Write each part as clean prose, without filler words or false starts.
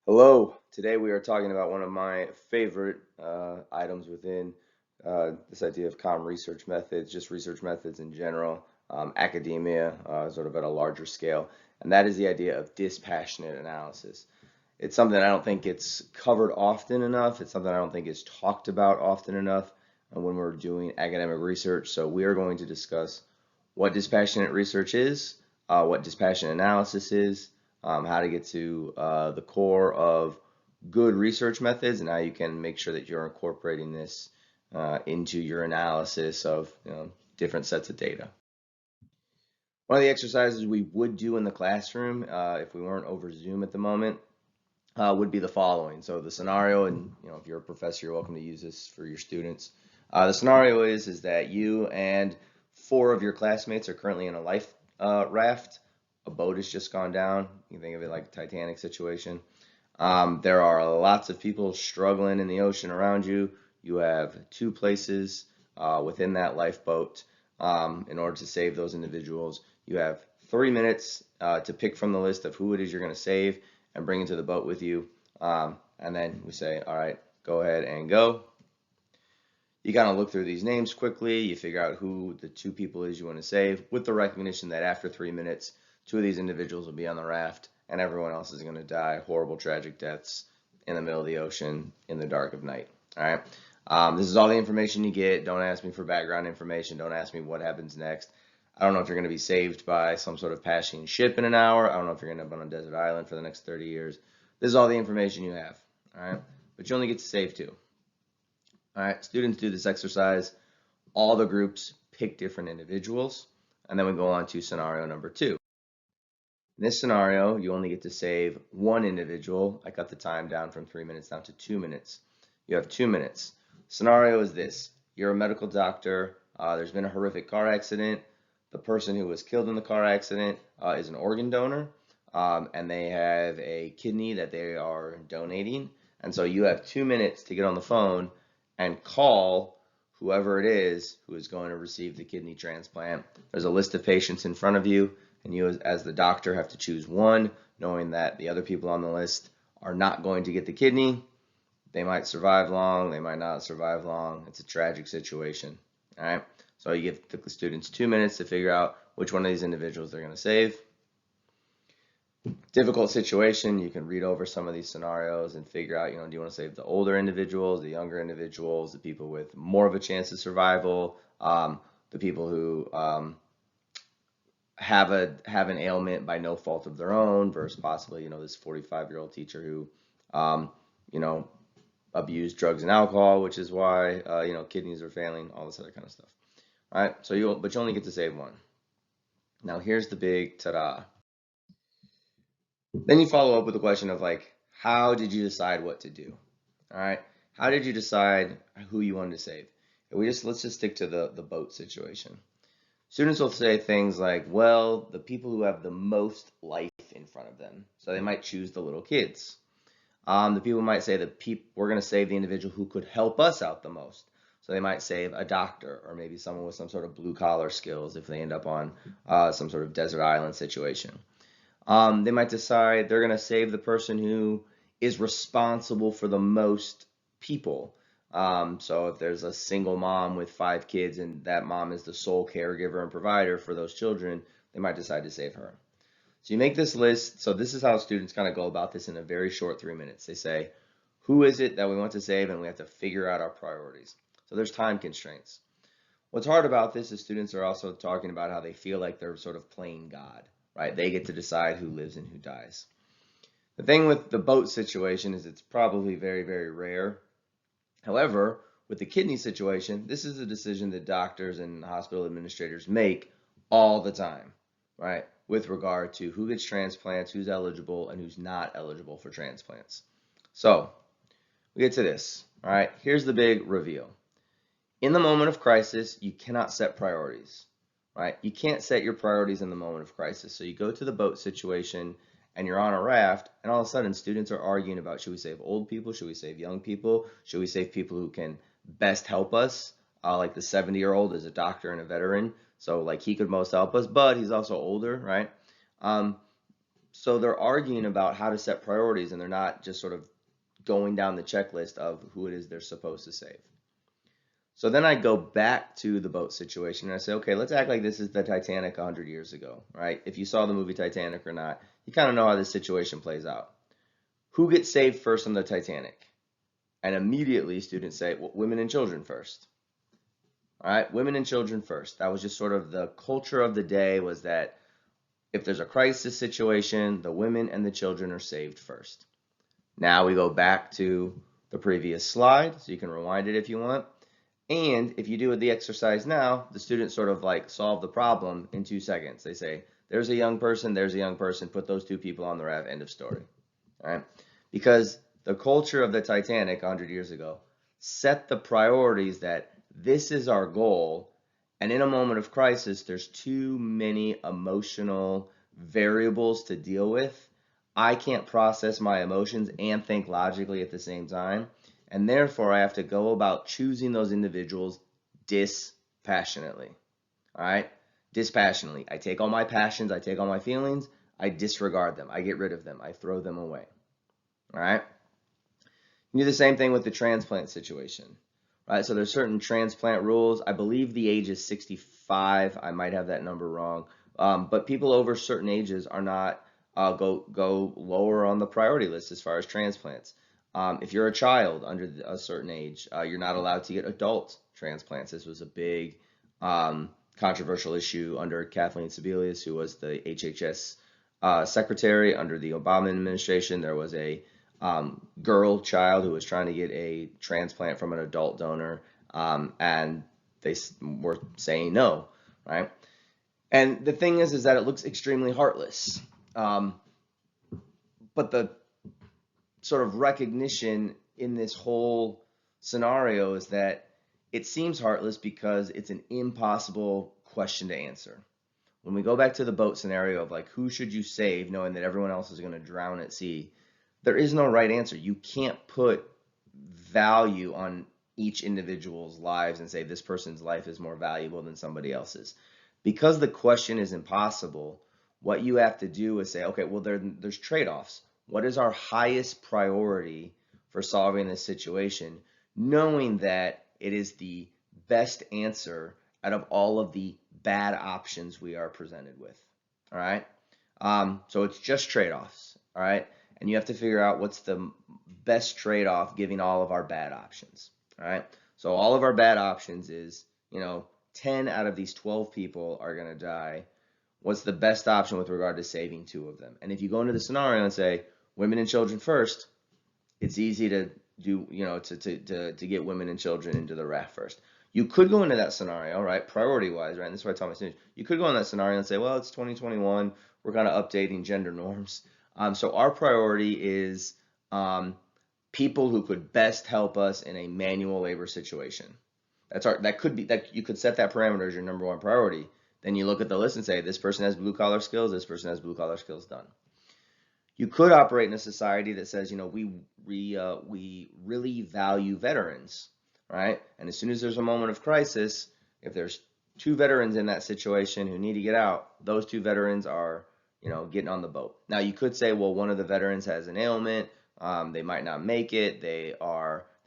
Hello. Today we are talking about one of my favorite items within this idea of common research methods, just research methods in general, academia, sort of at a larger scale, and that is the idea of dispassionate analysis. It's something I don't think it's covered often enough. It's something I don't think is talked about often enough when we're doing academic research. So we are going to discuss what dispassionate research is, what dispassionate analysis is, how to get to the core of good research methods, and how you can make sure that you're incorporating this into your analysis of different sets of data. One of the exercises we would do in the classroom, if we weren't over Zoom at the moment, would be the following. So the scenario, and if you're a professor, you're welcome to use this for your students. The scenario is that you and four of your classmates are currently in a life raft. A boat has just gone down. You can think of it like a Titanic situation. There are lots of people struggling in the ocean around you. You have two places within that lifeboat. In order to save those individuals, you have 3 minutes to pick from the list of who it is you're going to save and bring into the boat with you. And then we say, all right, go ahead and go. You kind of look through these names quickly. You figure out who the two people is you want to save, with the recognition that after 3 minutes, two of these individuals will be on the raft and everyone else is going to die horrible, tragic deaths in the middle of the ocean in the dark of night. All right. This is all the information you get. Don't ask me for background information. Don't ask me what happens next. I don't know if you're going to be saved by some sort of passing ship in an hour. I don't know if you're going to end up on a desert island for the next 30 years. This is all the information you have. All right. But you only get to save two. All right. Students do this exercise. All the groups pick different individuals. And then we go on to scenario number 2. In this scenario, you only get to save one individual. I cut the time down from 3 minutes down to 2 minutes. You have 2 minutes. Scenario is this. You're a medical doctor. There's been a horrific car accident. The person who was killed in the car accident is an organ donor, and they have a kidney that they are donating. And so you have 2 minutes to get on the phone and call whoever it is who is going to receive the kidney transplant. There's a list of patients in front of you, and you as the doctor have to choose one, knowing that the other people on the list are not going to get the kidney. They might survive long, they might not survive long. It's a tragic situation. All right. So you give the students 2 minutes to figure out which one of these individuals they're going to save. Difficult situation, you can read over some of these scenarios and figure out, do you want to save the older individuals, the younger individuals, the people with more of a chance of survival, the people who have an ailment by no fault of their own, versus possibly, this 45-year-old teacher who, abused drugs and alcohol, which is why, kidneys are failing, all this other kind of stuff. All right, but you only get to save one. Now here's the big ta-da. Then you follow up with the question of how did you decide what to do? All right, how did you decide who you wanted to save? Let's just stick to the boat situation. Students will say things like, well, the people who have the most life in front of them. So they might choose the little kids. The people might say we're going to save the individual who could help us out the most. So they might save a doctor, or maybe someone with some sort of blue collar skills if they end up on some sort of desert island situation. They might decide they're going to save the person who is responsible for the most people. So if there's a single mom with 5 kids and that mom is the sole caregiver and provider for those children, they might decide to save her. So you make this list. So this is how students kind of go about this in a very short 3 minutes. They say, who is it that we want to save? And we have to figure out our priorities. So there's time constraints. What's hard about this is students are also talking about how they feel like they're sort of playing God, right? They get to decide who lives and who dies. The thing with the boat situation is it's probably very, very rare. However, with the kidney situation, this is a decision that doctors and hospital administrators make all the time, right? With regard to who gets transplants, who's eligible, and who's not eligible for transplants. So we get to this, all right? Here's the big reveal. In the moment of crisis, you cannot set priorities, right? You can't set your priorities in the moment of crisis. So you go to the boat situation and you're on a raft, and all of a sudden students are arguing about, should we save old people? Should we save young people? Should we save people who can best help us? Like the 70-year-old is a doctor and a veteran, so he could most help us, but he's also older, right? So they're arguing about how to set priorities, and they're not just sort of going down the checklist of who it is they're supposed to save. So then I go back to the boat situation and I say, okay, let's act like this is the Titanic 100 years ago, right? If you saw the movie Titanic or not, you kind of know how this situation plays out. Who gets saved first on the Titanic? And immediately students say, well, women and children first. All right, women and children first. That was just sort of the culture of the day, was that if there's a crisis situation, the women and the children are saved first. Now we go back to the previous slide, so you can rewind it if you want. And if you do the exercise now, the students sort of like solve the problem in 2 seconds. They say, there's a young person, put those two people on the raft, end of story. All right? Because the culture of the Titanic 100 years ago set the priorities that this is our goal, and in a moment of crisis, there's too many emotional variables to deal with. I can't process my emotions and think logically at the same time. And therefore, I have to go about choosing those individuals dispassionately. All right? Dispassionately. I take all my passions, I take all my feelings, I disregard them, I get rid of them, I throw them away. All right? You do the same thing with the transplant situation. Right? So there's certain transplant rules. I believe the age is 65. I might have that number wrong. But people over certain ages are not go lower on the priority list as far as transplants. If you're a child under a certain age, you're not allowed to get adult transplants. This was a big controversial issue under Kathleen Sebelius, who was the HHS secretary under the Obama administration. There was a girl child who was trying to get a transplant from an adult donor, and they were saying no, right? And the thing is that it looks extremely heartless. But the sort of recognition in this whole scenario is that it seems heartless because it's an impossible question to answer. When we go back to the boat scenario of like, who should you save, knowing that everyone else is going to drown at sea, there is no right answer. You can't put value on each individual's lives and say this person's life is more valuable than somebody else's. Because the question is impossible, what you have to do is say, okay, well, there's trade-offs. What is our highest priority for solving this situation, knowing that it is the best answer out of all of the bad options we are presented with, all right? So it's just trade-offs, all right? And you have to figure out what's the best trade-off giving all of our bad options, all right? So all of our bad options is, 10 out of these 12 people are going to die. What's the best option with regard to saving 2 of them? And if you go into the scenario and say women and children first, it's easy to do, to get women and children into the raft first. You could go into that scenario, right, priority-wise, right? And this is what I tell my students. You could go in that scenario and say, well, it's 2021. We're kind of updating gender norms. So our priority is people who could best help us in a manual labor situation. That could be that you could set that parameter as your number one priority. Then you look at the list and say, this person has blue collar skills, this person has blue collar skills, done. You could operate in a society that says, we really value veterans, right? And as soon as there's a moment of crisis, if there's 2 veterans in that situation who need to get out, those 2 veterans are, getting on the boat. Now you could say, well, one of the veterans has an ailment, they might not make it, they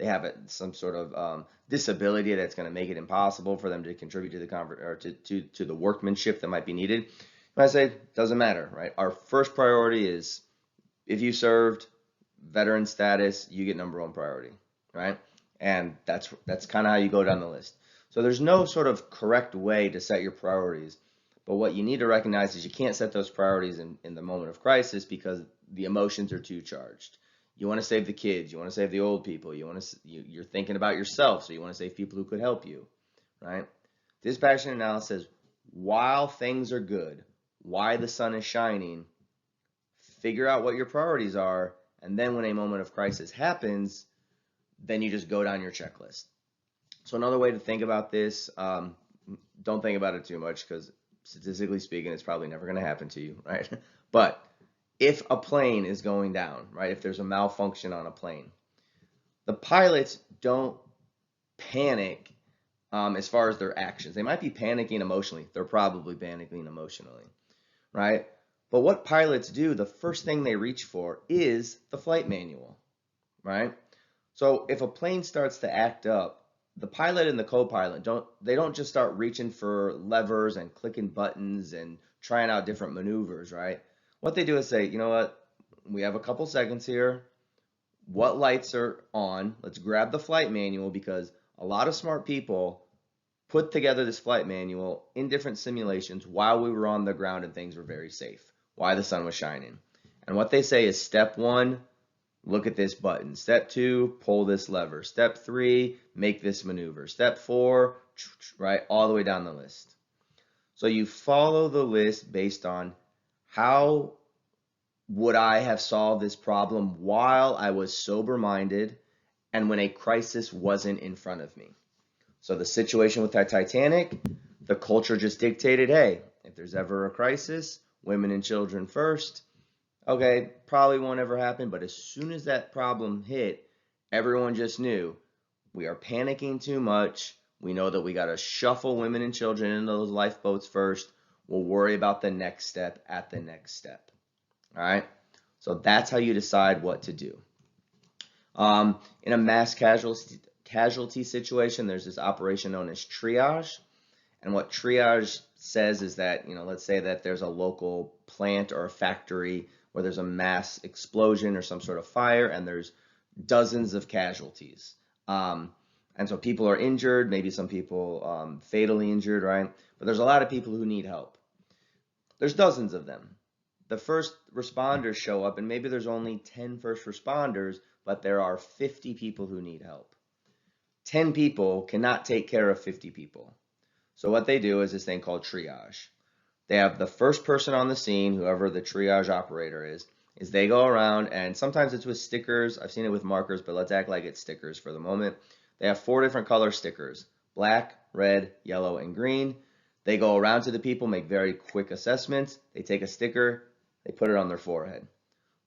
have some sort of disability that's going to make it impossible for them to contribute to the to the workmanship that might be needed. And I say, doesn't matter, right? Our first priority is, if you served, veteran status, you get number one priority, right? And that's kind of how you go down the list. So there's no sort of correct way to set your priorities, but what you need to recognize is you can't set those priorities in the moment of crisis because the emotions are too charged. You want to save the kids, you want to save the old people, you're thinking about yourself, so you want to save people who could help you, right? Dispassionate analysis says, while things are good, why the sun is shining, figure out what your priorities are, and then when a moment of crisis happens, then you just go down your checklist. So another way to think about this, don't think about it too much because statistically speaking, it's probably never going to happen to you, right? But if a plane is going down, right, if there's a malfunction on a plane, the pilots don't panic as far as their actions. They might be panicking emotionally. They're probably panicking emotionally, right? But what pilots do, the first thing they reach for is the flight manual, right? So if a plane starts to act up, the pilot and the co-pilot don't just start reaching for levers and clicking buttons and trying out different maneuvers, right? What they do is say, you know what, we have a couple seconds here. What lights are on? Let's grab the flight manual, because a lot of smart people put together this flight manual in different simulations while we were on the ground and things were very safe, while the sun was shining. And what they say is step 1, look at this button. Step 2, pull this lever. Step 3, make this maneuver. Step 4, right, all the way down the list. So you follow the list based on how would I have solved this problem while I was sober-minded and when a crisis wasn't in front of me. So the situation with that Titanic, the culture just dictated, hey, if there's ever a crisis, women and children first. Okay, probably won't ever happen, but as soon as that problem hit, everyone just knew we are panicking too much. We know that we got to shuffle women and children into those lifeboats first. We'll worry about the next step at the next step. All right, so that's how you decide what to do. In a mass casualty situation, there's this operation known as triage. And what triage says is that, let's say that there's a local plant or a factory where there's a mass explosion or some sort of fire, and there's dozens of casualties. And so people are injured, maybe some people fatally injured, right? But there's a lot of people who need help. There's dozens of them. The first responders show up, and maybe there's only 10 first responders, but there are 50 people who need help. 10 people cannot take care of 50 people. So what they do is this thing called triage. They have the first person on the scene, whoever the triage operator is they go around, and sometimes it's with stickers. I've seen it with markers, but let's act like it's stickers for the moment. They have 4 different color stickers: black, red, yellow, and green. They go around to the people, make very quick assessments. They take a sticker, they put it on their forehead.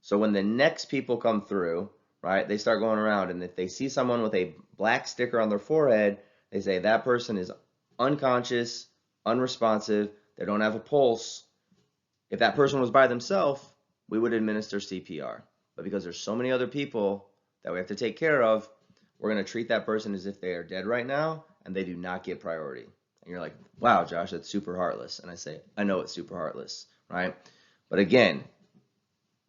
So when the next people come through, right, they start going around, and if they see someone with a black sticker on their forehead, they say that person is unconscious, unresponsive, they don't have a pulse. If that person was by themselves, we would administer CPR. But because there's so many other people that we have to take care of, we're going to treat that person as if they are dead right now, and they do not get priority. And you're like, wow, Josh, that's super heartless. And I say, I know it's super heartless, right? But again,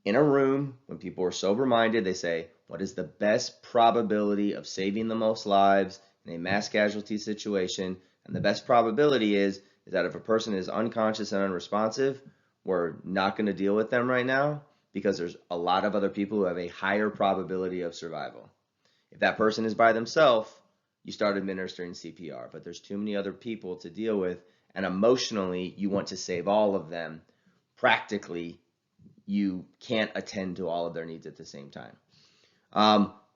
in a room, when people are sober-minded, they say, what is the best probability of saving the most lives in a mass casualty situation? And the best probability is that if a person is unconscious and unresponsive, we're not going to deal with them right now, because there's a lot of other people who have a higher probability of survival. If that person is by themselves, you start administering CPR, but there's too many other people to deal with, and emotionally, you want to save all of them. Practically, you can't attend to all of their needs at the same time.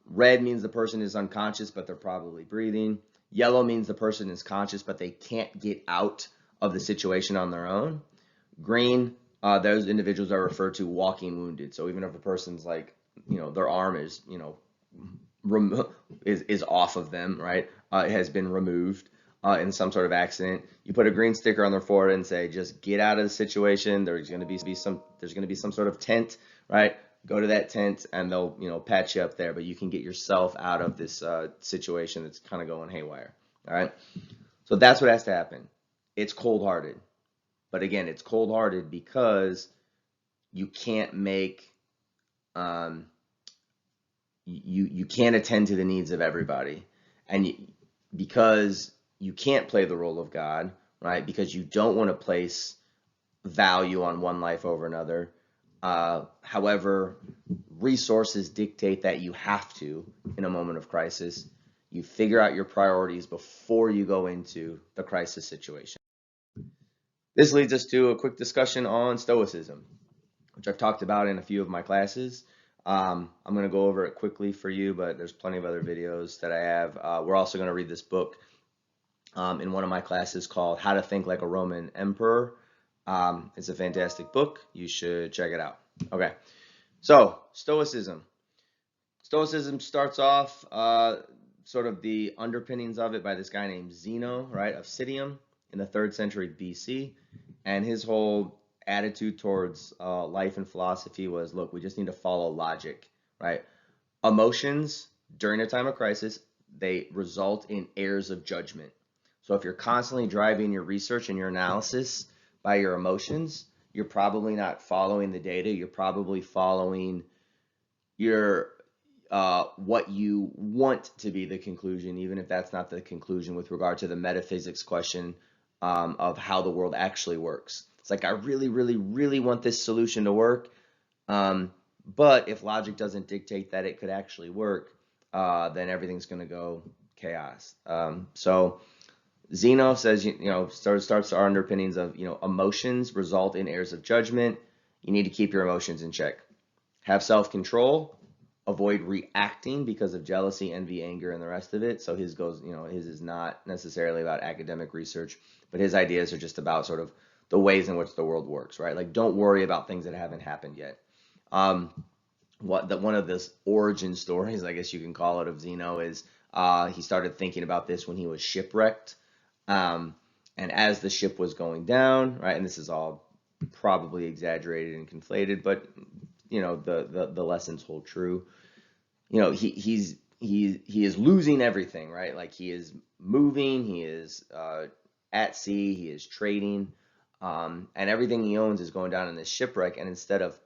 Red means the person is unconscious, but they're probably breathing. Yellow means the person is conscious, but they can't get out of the situation on their own. Green, those individuals are referred to walking wounded. So even if a person's like, their arm is, is off of them, right? It has been removed in some sort of accident. You put a green sticker on their forehead and say, just get out of the situation. There's going to be some sort of tent, right? Go to that tent and they'll, patch you up there, but you can get yourself out of this situation that's kind of going haywire. All right. So that's what has to happen. It's cold-hearted. But again, it's cold-hearted because you can't make, you can't attend to the needs of everybody. And because you can't play the role of God, right? Because you don't want to place value on one life over another. However, resources dictate that you have to in a moment of crisis. You figure out your priorities before you go into the crisis situation. This leads us to a quick discussion on Stoicism, which I've talked about in a few of my classes. I'm going to go over it quickly for you, but there's plenty of other videos that I have. We're also going to read this book in one of my classes called How to Think Like a Roman Emperor. It's a fantastic book. You should check it out. Okay, so Stoicism. Stoicism starts off sort of the underpinnings of it by this guy named Zeno, right, of Citium in the 3rd century BC. And his whole attitude towards life and philosophy was, look, we just need to follow logic, right? Emotions during a time of crisis, they result in errors of judgment. So if you're constantly driving your research and your analysis by your emotions, you're probably not following the data. You're probably following your what you want to be the conclusion, even if that's not the conclusion with regard to the metaphysics question of how the world actually works. It's like, I really, really, really want this solution to work. But if logic doesn't dictate that it could actually work, then everything's going to go chaos. So Zeno says, starts our underpinnings of, emotions result in errors of judgment. You need to keep your emotions in check. Have self-control. Avoid reacting because of jealousy, envy, anger, and the rest of it. So his is not necessarily about academic research, but his ideas are just about sort of the ways in which the world works, right? Like, don't worry about things that haven't happened yet. One of this origin stories, I guess you can call it, of Zeno is he started thinking about this when he was shipwrecked. And as the ship was going down, right, and this is all probably exaggerated and conflated, but the lessons hold true. He is losing everything, right? Like, he is moving, he is at sea, he is trading, and everything he owns is going down in this shipwreck. And instead of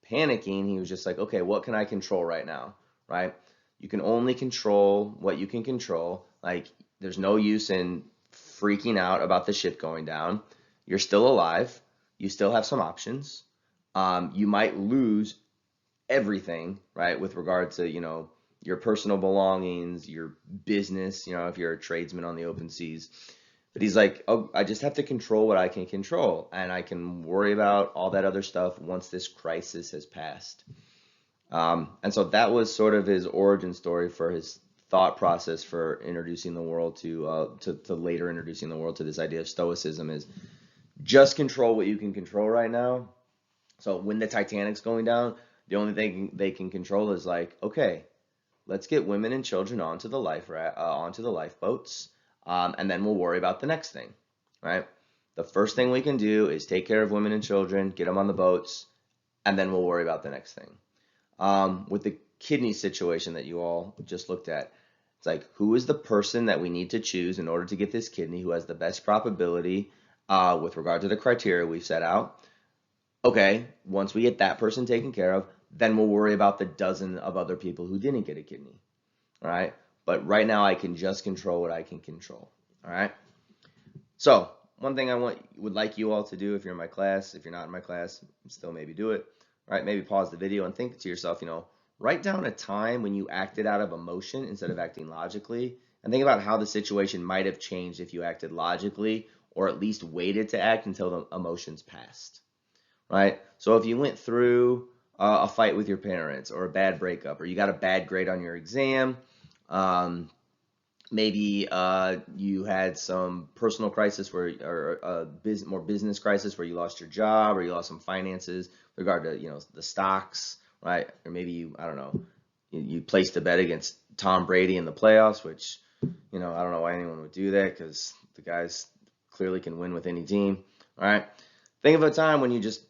panicking, he was just like, okay, what can I control right now, right? You can only control what you can control. Like, there's no use in freaking out about the ship going down. You're still alive. You still have some options. You might lose everything, right, with regard to, your personal belongings, your business, if you're a tradesman on the open seas. But he's like, oh, I just have to control what I can control, and I can worry about all that other stuff once this crisis has passed. And so that was sort of his origin story for his thought process for introducing the world to later introducing the world to this idea of Stoicism, is just control what you can control right now. So when the Titanic's going down, the only thing they can control is like, okay, let's get women and children onto the lifeboats, and then we'll worry about the next thing, right? The first thing we can do is take care of women and children, get them on the boats, and then we'll worry about the next thing. With the kidney situation that you all just looked at, it's like, who is the person that we need to choose in order to get this kidney, who has the best probability with regard to the criteria we've set out? Okay, once we get that person taken care of, then we'll worry about the dozen of other people who didn't get a kidney, all right? But right now I can just control what I can control, all right? So one thing I would like you all to do, if you're in my class, if you're not in my class, still maybe do it, right? Maybe pause the video and think to yourself, write down a time when you acted out of emotion instead of acting logically, and think about how the situation might have changed if you acted logically, or at least waited to act until the emotions passed, right? So if you went through a fight with your parents, or a bad breakup, or you got a bad grade on your exam, maybe you had some personal crisis or a more business crisis where you lost your job, or you lost some finances with regard to the stocks, right? Or maybe I don't know, you placed a bet against Tom Brady in the playoffs, which I don't know why anyone would do that, because the guys clearly can win with any team. All right, think of a time when you just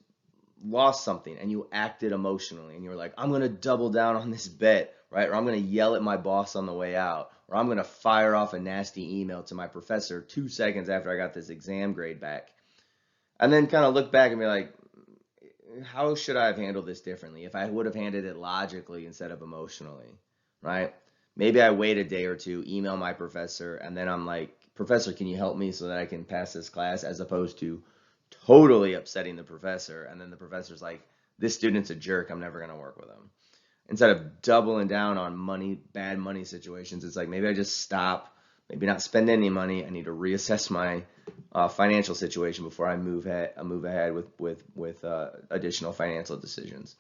lost something and you acted emotionally, and you were like, I'm going to double down on this bet, right? Or I'm going to yell at my boss on the way out, or I'm going to fire off a nasty email to my professor 2 seconds after I got this exam grade back. And then kind of look back and be like, how should I have handled this differently if I would have handled it logically instead of emotionally, right? Maybe I wait a day or two, email my professor, and then I'm like, Professor, can you help me so that I can pass this class, as opposed to totally upsetting the professor, and then the professor's like, this student's a jerk, I'm never going to work with him. Instead of doubling down on bad money situations, it's like, maybe I just stop, maybe not spend any money. I need to reassess my financial situation before I move ahead with additional financial decisions.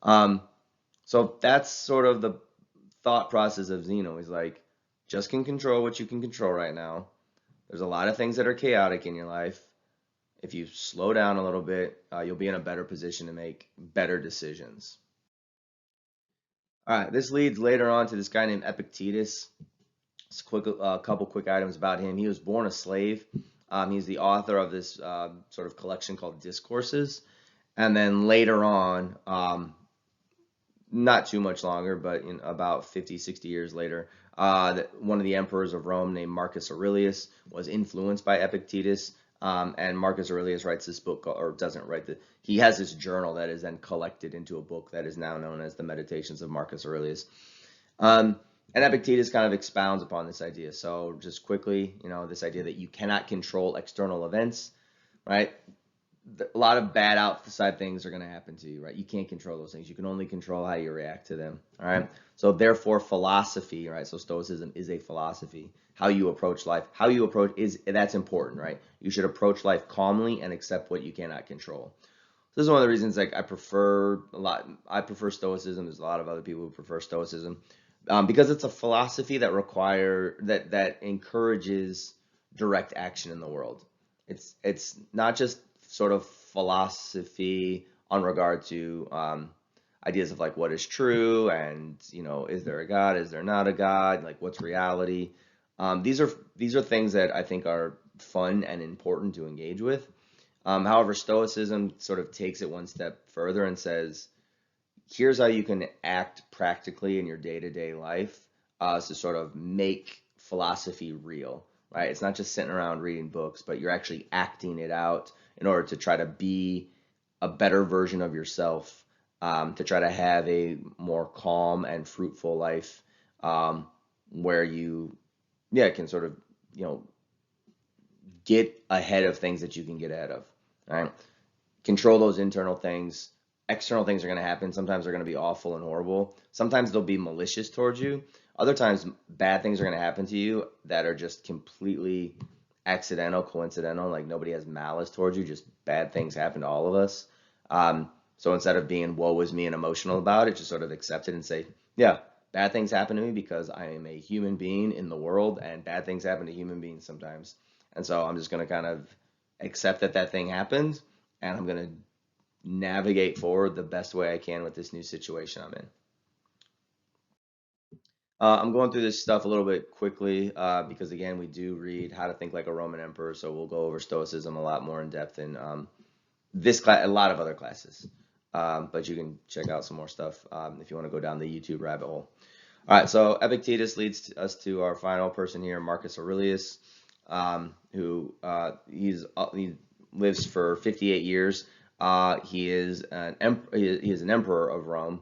So that's sort of the thought process of Zeno. He's like, just can control what you can control right now. There's a lot of things that are chaotic in your life. If you slow down a little bit, you'll be in a better position to make better decisions. All right, this leads later on to this guy named Epictetus. Just a couple quick items about him. He was born a slave. He's the author of this sort of collection called Discourses. And then later on, not too much longer, but in about 50, 60 years later, one of the emperors of Rome named Marcus Aurelius was influenced by Epictetus. And Marcus Aurelius writes this book, or doesn't write he has this journal that is then collected into a book that is now known as the Meditations of Marcus Aurelius. And Epictetus kind of expounds upon this idea. So just quickly, this idea that you cannot control external events, right? A lot of bad outside things are going to happen to you, right? You can't control those things. You can only control how you react to them, all right? So therefore, philosophy, right? So Stoicism is a philosophy. How you approach life, that's important, right? You should approach life calmly and accept what you cannot control. This is one of the reasons I prefer Stoicism. There's a lot of other people who prefer Stoicism because it's a philosophy that encourages direct action in the world. It's not just sort of philosophy on regard to ideas of like what is true and is there a God, is there not a God, like what's reality. These are things that I think are fun and important to engage with. However, Stoicism sort of takes it one step further and says, here's how you can act practically in your day-to-day life to sort of make philosophy real, right? It's not just sitting around reading books, but you're actually acting it out in order to try to be a better version of yourself, to try to have a more calm and fruitful life, where you, can sort of, get ahead of things that you can get ahead of, right? Control those internal things. External things are going to happen. Sometimes they're going to be awful and horrible. Sometimes they'll be malicious towards you. Other times, bad things are going to happen to you that are just completely accidental, coincidental, like nobody has malice towards you, just bad things happen to all of us. So instead of being woe is me and emotional about it, just sort of accept it and say, yeah, bad things happen to me because I am a human being in the world and bad things happen to human beings sometimes. And so I'm just going to kind of accept that thing happened and I'm going to navigate forward the best way I can with this new situation I'm in. I'm going through this stuff a little bit quickly because, again, we do read How to Think Like a Roman Emperor, so we'll go over Stoicism a lot more in depth in this class, a lot of other classes. But you can check out some more stuff if you want to go down the YouTube rabbit hole. All right, so Epictetus leads us to our final person here, Marcus Aurelius, who he lives for 58 years. He is an emperor of Rome.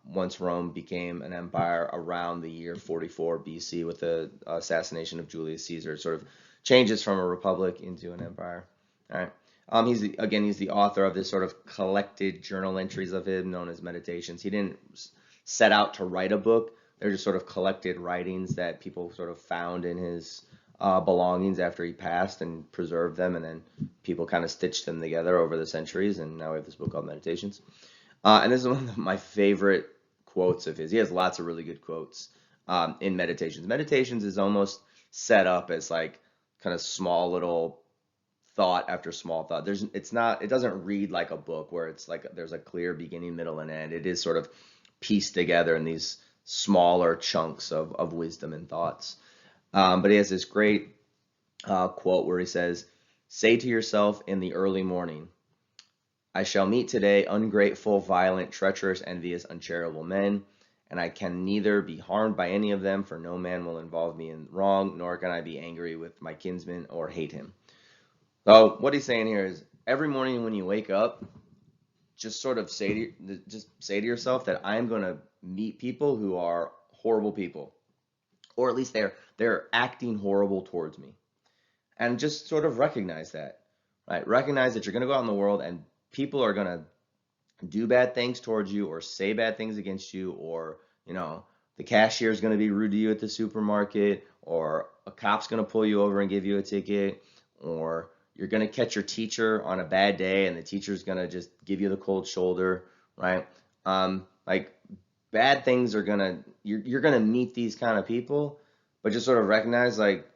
Once Rome became an empire around the year 44 BC with the assassination of Julius Caesar. It sort of changes from a republic into an empire. All right. He's the author of this sort of collected journal entries of him known as Meditations. He didn't set out to write a book. They're just sort of collected writings that people sort of found in his belongings after he passed and preserved them, and then people kind of stitched them together over the centuries, and now we have this book called Meditations. And this is one of my favorite quotes of his. He has lots of really good quotes in Meditations. Meditations is almost set up as like kind of small little thought after small thought. It doesn't read like a book where it's like there's a clear beginning, middle, and end. It is sort of pieced together in these smaller chunks of wisdom and thoughts. But he has this great quote where he says, "Say to yourself in the early morning, I shall meet today ungrateful, violent, treacherous, envious, uncharitable men, and I can neither be harmed by any of them, for no man will involve me in wrong, nor can I be angry with my kinsman or hate him." So what he's saying here is every morning when you wake up, just sort of say to yourself that I'm going to meet people who are horrible people, or at least they're acting horrible towards me, and just sort of recognize that, right? Recognize that you're going to go out in the world and people are going to do bad things towards you or say bad things against you, or the cashier is going to be rude to you at the supermarket, or a cop's going to pull you over and give you a ticket, or you're going to catch your teacher on a bad day and the teacher's going to just give you the cold shoulder, right? Like bad things are you're going to meet these kind of people, but just sort of recognize like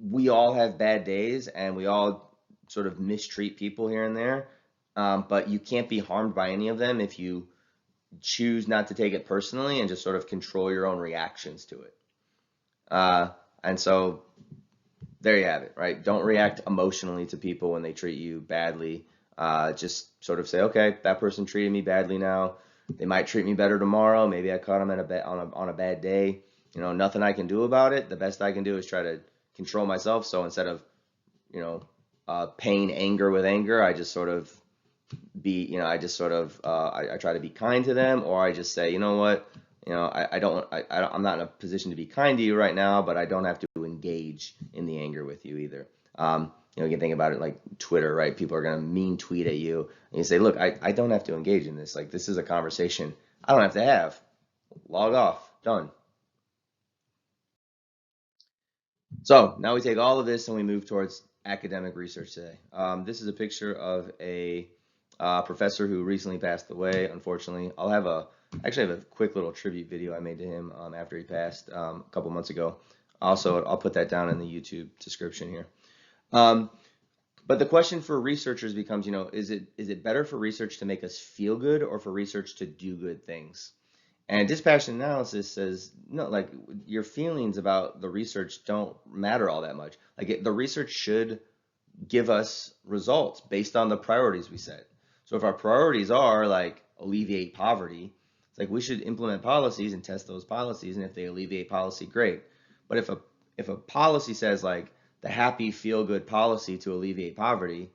we all have bad days and we all sort of mistreat people here and there. But you can't be harmed by any of them if you choose not to take it personally and just sort of control your own reactions to it. And so there you have it, right? Don't react emotionally to people when they treat you badly. Just sort of say, okay, that person treated me badly now. They might treat me better tomorrow. Maybe I caught them at on a bad day. Nothing I can do about it. The best I can do is try to control myself. So instead of, paying anger with anger, I just sort of I try to be kind to them, or I just say, you know what, I'm not in a position to be kind to you right now, but I don't have to engage in the anger with you either. You can think about it like Twitter, right? People are going to mean tweet at you, and you say, look, I don't have to engage in this. Like, this is a conversation I don't have to have. Log off. Done. So now we take all of this and we move towards academic research today. This is a picture of a professor who recently passed away, unfortunately. Actually have a quick little tribute video I made to him after he passed a couple months ago. Also, I'll put that down in the YouTube description here. But the question for researchers becomes, is it better for research to make us feel good or for research to do good things? And dispassionate analysis says, no, like your feelings about the research don't matter all that much. Like the research should give us results based on the priorities we set. So if our priorities are like alleviate poverty, it's like we should implement policies and test those policies. And if they alleviate policy, great. But if a policy says like the happy feel good policy to alleviate poverty,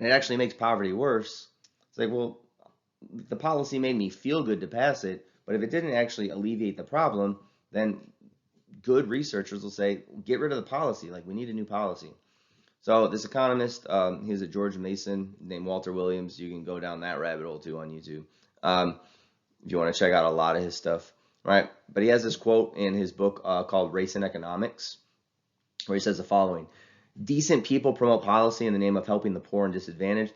and it actually makes poverty worse, it's like, well, the policy made me feel good to pass it, but if it didn't actually alleviate the problem, then good researchers will say, get rid of the policy. Like, we need a new policy. So this economist, he's a George Mason named Walter Williams. You can go down that rabbit hole too on YouTube if you want to check out a lot of his stuff, right? But he has this quote in his book called Race and Economics, where he says the following: decent people promote policy in the name of helping the poor and disadvantaged.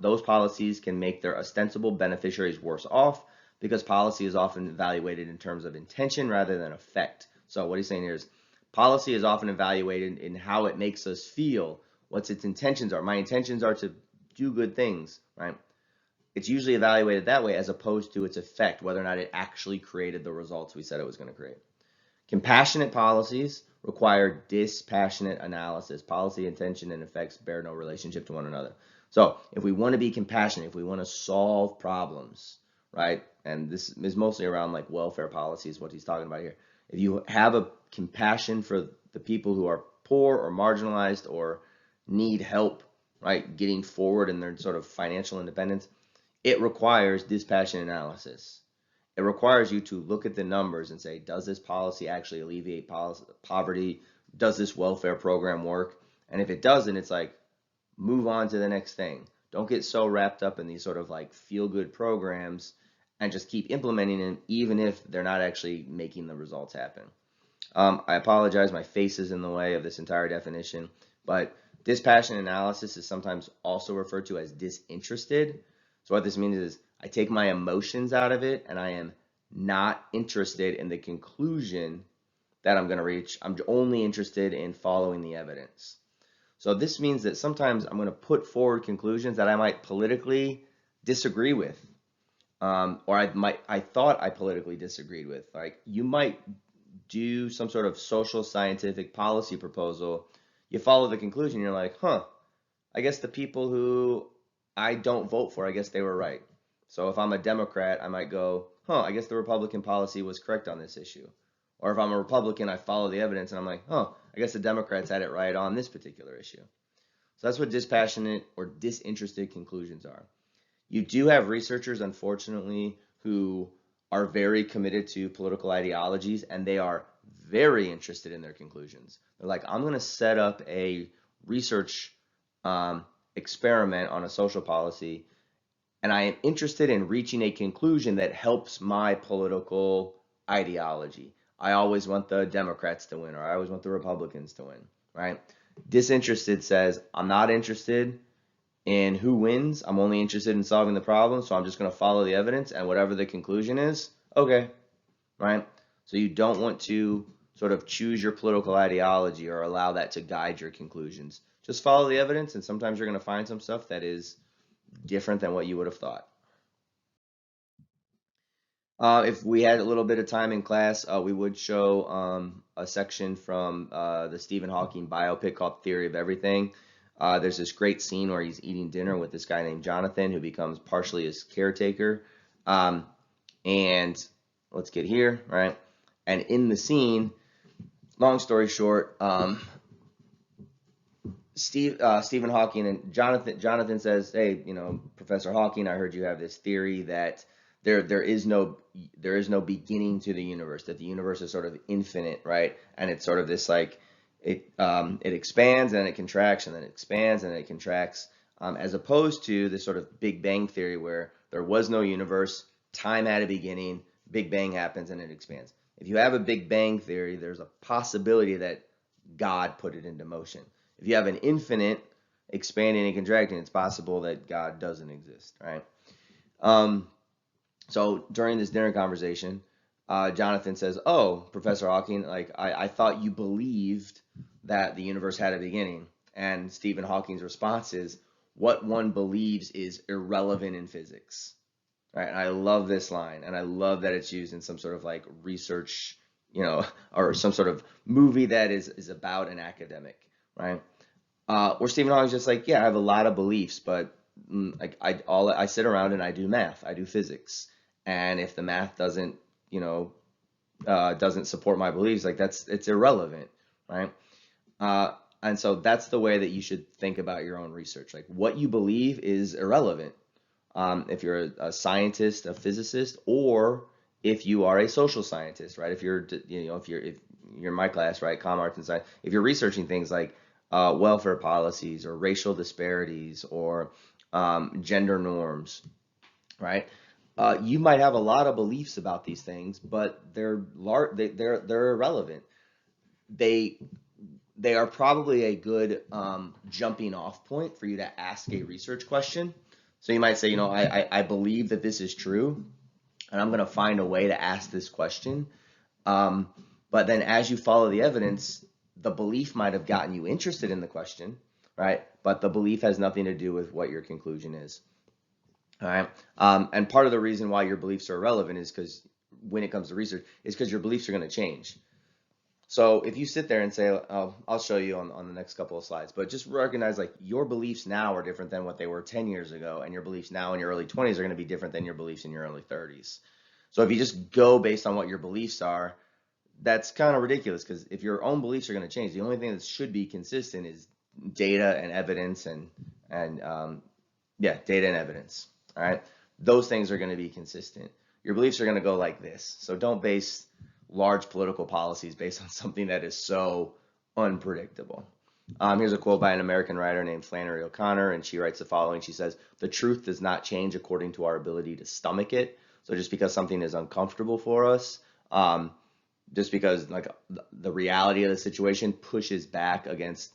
Those policies can make their ostensible beneficiaries worse off because policy is often evaluated in terms of intention rather than effect. So what he's saying here is policy is often evaluated in how it makes us feel, what its intentions are. My intentions are to do good things, right? It's usually evaluated that way as opposed to its effect, whether or not it actually created the results we said it was going to create. Compassionate policies require dispassionate analysis. Policy, intention, and effects bear no relationship to one another. So if we want to be compassionate, if we want to solve problems, right? And this is mostly around like welfare policies, what he's talking about here. If you have a compassion for the people who are poor or marginalized or need help, right, getting forward in their sort of financial independence, it requires dispassionate analysis. It requires you to look at the numbers and say, does this policy actually alleviate poverty? Does this welfare program work? And if it doesn't, it's like, move on to the next thing. Don't get so wrapped up in these sort of like feel-good programs and just keep implementing them even if they're not actually making the results happen. I apologize, my face is in the way of this entire definition, but dispassionate analysis is sometimes also referred to as disinterested. So what this means is I take my emotions out of it and I am not interested in the conclusion that I'm going to reach. I'm only interested in following the evidence. So this means that sometimes I'm going to put forward conclusions that I might politically disagree with, or I thought I politically disagreed with. Like you might do some sort of social scientific policy proposal, you follow the conclusion, you're like, I guess the people who I don't vote for, I guess they were right. So if I'm a Democrat, I might go, I guess the Republican policy was correct on this issue. Or if I'm a Republican, I follow the evidence and I'm like, I guess the Democrats had it right on this particular issue. So that's what dispassionate or disinterested conclusions are. You do have researchers, unfortunately, who are very committed to political ideologies and they are very interested in their conclusions. They're like, I'm going to set up a research experiment on a social policy and I am interested in reaching a conclusion that helps my political ideology. I always want the Democrats to win, or I always want the Republicans to win, right? Disinterested says, I'm not interested in who wins. I'm only interested in solving the problem, so I'm just going to follow the evidence, and whatever the conclusion is, okay, right? So you don't want to sort of choose your political ideology or allow that to guide your conclusions. Just follow the evidence, and sometimes you're going to find some stuff that is different than what you would have thought. If we had a little bit of time in class, we would show a section from the Stephen Hawking biopic called Theory of Everything. There's this great scene where he's eating dinner with this guy named Jonathan, who becomes partially his caretaker. And let's get here, right? And in the scene, long story short, Stephen Hawking and Jonathan says, "Hey, Professor Hawking, I heard you have this theory that there is no beginning to the universe, that the universe is sort of infinite, right? And it's sort of this like it expands and then it contracts and then it expands and then it contracts, as opposed to this sort of Big Bang theory where there was no universe, time had a beginning, Big Bang happens and it expands. If you have a Big Bang theory, there's a possibility that God put it into motion. If you have an infinite expanding and contracting, it's possible that God doesn't exist, right? So during this dinner conversation, Jonathan says, "Oh, Professor Hawking, like I thought you believed that the universe had a beginning." And Stephen Hawking's response is, "What one believes is irrelevant in physics." Right? And I love this line, and I love that it's used in some sort of like research, or some sort of movie that is about an academic, right? Where Stephen Hawking's just like, yeah, I have a lot of beliefs, but like I sit around and I do math, I do physics, and if the math doesn't support my beliefs, like it's irrelevant, right? And so that's the way that you should think about your own research. Like what you believe is irrelevant. If you're a scientist, a physicist, or if you are a social scientist, right? If you're in my class, right, comm arts and science, if you're researching things like welfare policies or racial disparities or gender norms, right? You might have a lot of beliefs about these things, but they're irrelevant. They are probably a good jumping off point for you to ask a research question. So you might say, I believe that this is true, and I'm going to find a way to ask this question. But then as you follow the evidence, the belief might have gotten you interested in the question, right? But the belief has nothing to do with what your conclusion is. All right. And part of the reason why your beliefs are irrelevant is because when it comes to research, is because your beliefs are going to change. So if you sit there and say, oh, I'll show you on the next couple of slides, but just recognize like your beliefs now are different than what they were 10 years ago, and your beliefs now in your early 20s are going to be different than your beliefs in your early 30s. So if you just go based on what your beliefs are, that's kind of ridiculous, because if your own beliefs are going to change, the only thing that should be consistent is data and evidence and data and evidence. All right, those things are going to be consistent. Your beliefs are going to go like this. So don't base large political policies based on something that is so unpredictable. Here's a quote by an American writer named Flannery O'Connor, and she writes the following. She says, "The truth does not change according to our ability to stomach it." So just because something is uncomfortable for us, just because like the reality of the situation pushes back against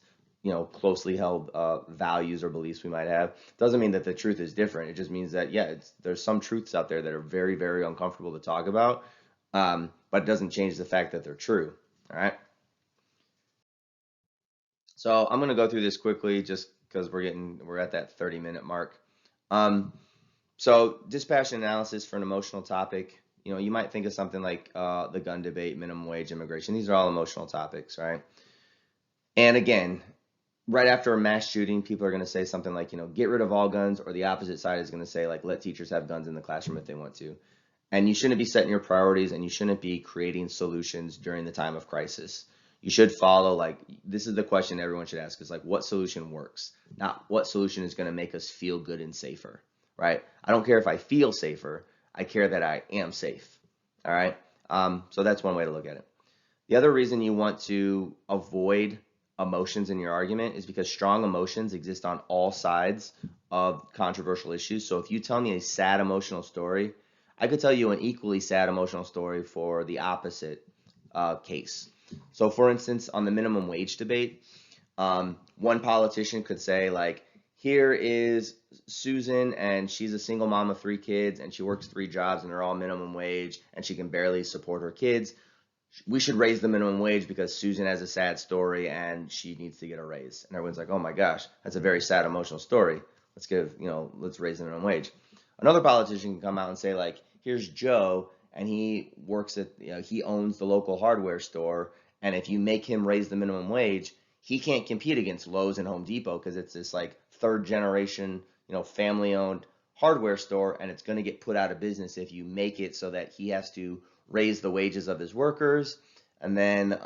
closely held values or beliefs we might have, doesn't mean that the truth is different. It just means that there's some truths out there that are very, very uncomfortable to talk about, but it doesn't change the fact that they're true. All right. So I'm going to go through this quickly just because we're at that 30-minute mark. So dispassionate analysis for an emotional topic. You might think of something like the gun debate, minimum wage, immigration. These are all emotional topics, right? And again, right after a mass shooting, people are going to say something like, get rid of all guns, or the opposite side is going to say, like, let teachers have guns in the classroom if they want to. And you shouldn't be setting your priorities, and you shouldn't be creating solutions during the time of crisis. You should follow, like, this is the question everyone should ask, is like, what solution works? Not what solution is going to make us feel good and safer, right? I don't care if I feel safer. I care that I am safe, all right? So that's one way to look at it. The other reason you want to avoid emotions in your argument is because strong emotions exist on all sides of controversial issues. So if you tell me a sad emotional story, I could tell you an equally sad emotional story for the opposite case. So for instance, on the minimum wage debate, one politician could say, like, here is Susan, and she's a single mom of 3 kids, and she works 3 jobs, and they're all minimum wage, and she can barely support her kids. We should raise the minimum wage because Susan has a sad story and she needs to get a raise. And everyone's like, oh my gosh, that's a very sad emotional story. Let's raise the minimum wage. Another politician can come out and say, like, here's Joe, and he works at, he owns the local hardware store, and if you make him raise the minimum wage, he can't compete against Lowe's and Home Depot because it's this like third generation, family owned hardware store, and it's going to get put out of business if you make it so that he has to raise the wages of his workers, and then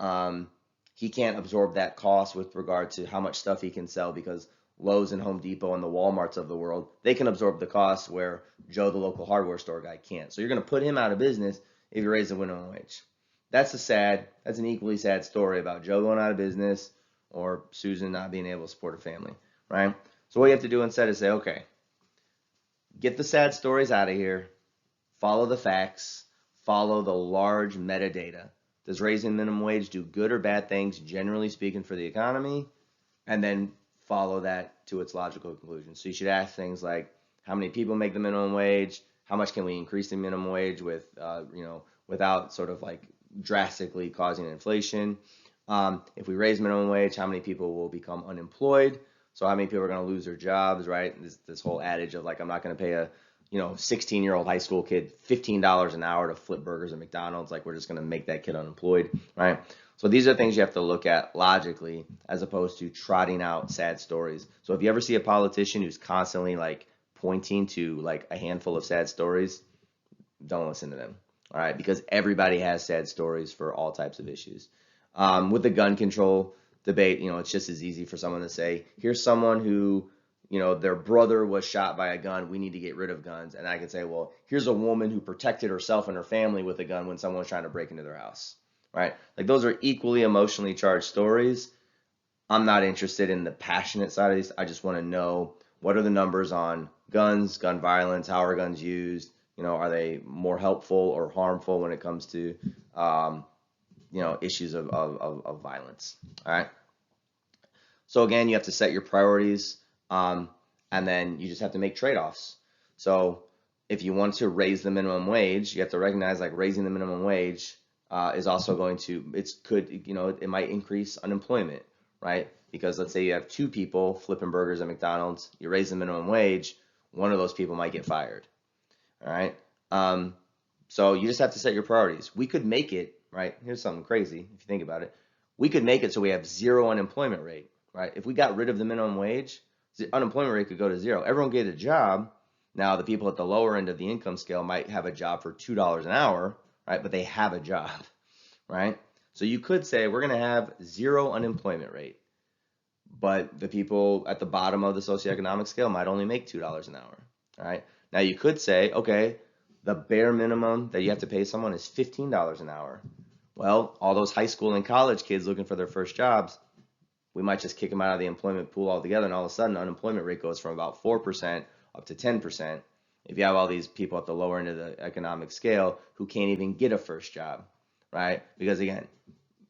he can't absorb that cost with regard to how much stuff he can sell, because Lowe's and Home Depot and the Walmarts of the world, they can absorb the cost where Joe, the local hardware store guy, can't. So you're going to put him out of business if you raise the minimum wage. That's an equally sad story about Joe going out of business or Susan not being able to support a family, right? So what you have to do instead is say, okay, get the sad stories out of here, follow the facts, follow the large metadata. Does raising minimum wage do good or bad things, generally speaking, for the economy? And then follow that to its logical conclusion. So you should ask things like, how many people make the minimum wage? How much can we increase the minimum wage without sort of like drastically causing inflation? If we raise minimum wage, how many people will become unemployed? So how many people are going to lose their jobs, right? This whole adage of like, I'm not going to pay a 16-year-old high school kid $15 an hour to flip burgers at McDonald's. Like, we're just going to make that kid unemployed, right? So these are things you have to look at logically as opposed to trotting out sad stories. So if you ever see a politician who's constantly like pointing to like a handful of sad stories, don't listen to them, all right? Because everybody has sad stories for all types of issues. With the gun control debate, it's just as easy for someone to say, here's someone who, their brother was shot by a gun, we need to get rid of guns. And I could say, well, here's a woman who protected herself and her family with a gun when someone was trying to break into their house, right? Like, those are equally emotionally charged stories. I'm not interested in the passionate side of these. I just want to know, what are the numbers on guns, gun violence, how are guns used? Are they more helpful or harmful when it comes to, issues of violence, all right? So again, you have to set your priorities, and then you just have to make trade-offs. So if you want to raise the minimum wage, you have to recognize like raising the minimum wage is also going to, it might increase unemployment, right? Because let's say you have two people flipping burgers at McDonald's, you raise the minimum wage, one of those people might get fired, all right? So you just have to set your priorities. We could make it, right? Here's something crazy if you think about it. We could make it so we have zero unemployment rate, right? If we got rid of the minimum wage, the unemployment rate could go to zero. Everyone get a job. Now the people at the lower end of the income scale might have a job for $2 an hour, right? But they have a job, right? So you could say we're going to have zero unemployment rate, but the people at the bottom of the socioeconomic scale might only make $2 an hour, all right? Now you could say, okay, the bare minimum that you have to pay someone is $15 an hour. Well, all those high school and college kids looking for their first jobs, we might just kick them out of the employment pool altogether, and all of a sudden, the unemployment rate goes from about 4% up to 10%. If you have all these people at the lower end of the economic scale who can't even get a first job, right? Because again,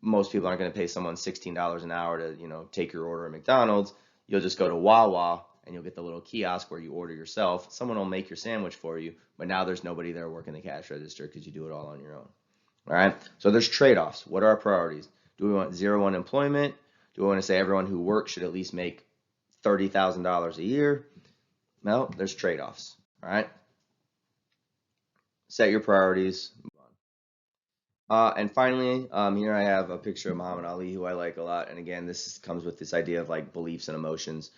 most people aren't going to pay someone $16 an hour to, take your order at McDonald's. You'll just go to Wawa and you'll get the little kiosk where you order yourself. Someone will make your sandwich for you, but now there's nobody there working the cash register because you do it all on your own. All right. So there's trade-offs. What are our priorities? Do we want zero unemployment? Do we want to say everyone who works should at least make $30,000 a year? No, there's trade-offs. All right. Set your priorities. And finally, here I have a picture of Muhammad Ali, who I like a lot. And again, this comes with this idea of like beliefs and emotions.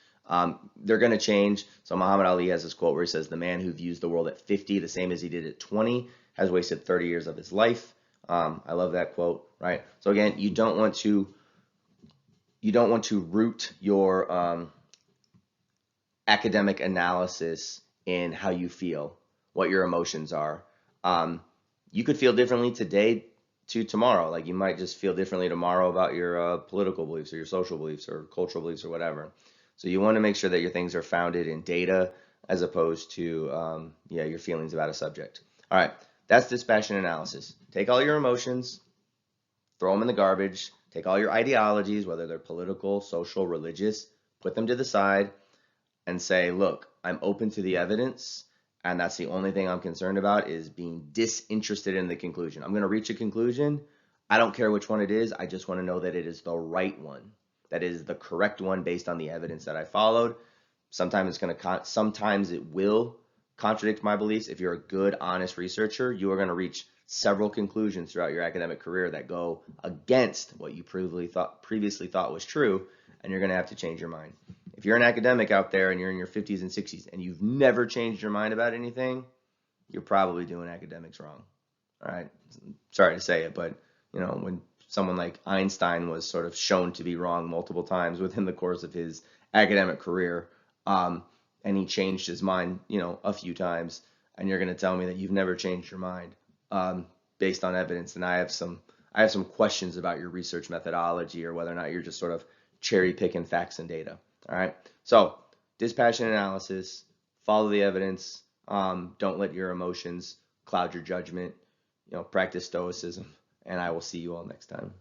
They're going to change. So Muhammad Ali has this quote where he says, "The man who views the world at 50, the same as he did at 20, has wasted 30 years of his life." I love that quote, right? So again, you don't want to root your academic analysis in how you feel, what your emotions are. You could feel differently today to tomorrow. Like, you might just feel differently tomorrow about your political beliefs or your social beliefs or cultural beliefs or whatever. So you want to make sure that your things are founded in data as opposed to your feelings about a subject. All right, that's dispassionate analysis. Take all your emotions, throw them in the garbage. Take all your ideologies, whether they're political, social, religious, put them to the side and say, look, I'm open to the evidence, and that's the only thing I'm concerned about, is being disinterested in the conclusion. I'm going to reach a conclusion. I don't care which one it is. I just want to know that it is the right one, that is the correct one based on the evidence that I followed. Sometimes it will contradict my beliefs. If you're a good, honest researcher, you are going to reach several conclusions throughout your academic career that go against what you previously thought was true, and you're going to have to change your mind. If you're an academic out there and you're in your 50s and 60s and you've never changed your mind about anything, you're probably doing academics wrong. All right. Sorry to say it, but when someone like Einstein was sort of shown to be wrong multiple times within the course of his academic career, and he changed his mind, a few times, and you're going to tell me that you've never changed your mind based on evidence, and I have some questions about your research methodology or whether or not you're just sort of cherry picking facts and data. All right. So dispassionate analysis, follow the evidence. Don't let your emotions cloud your judgment. Practice stoicism, and I will see you all next time.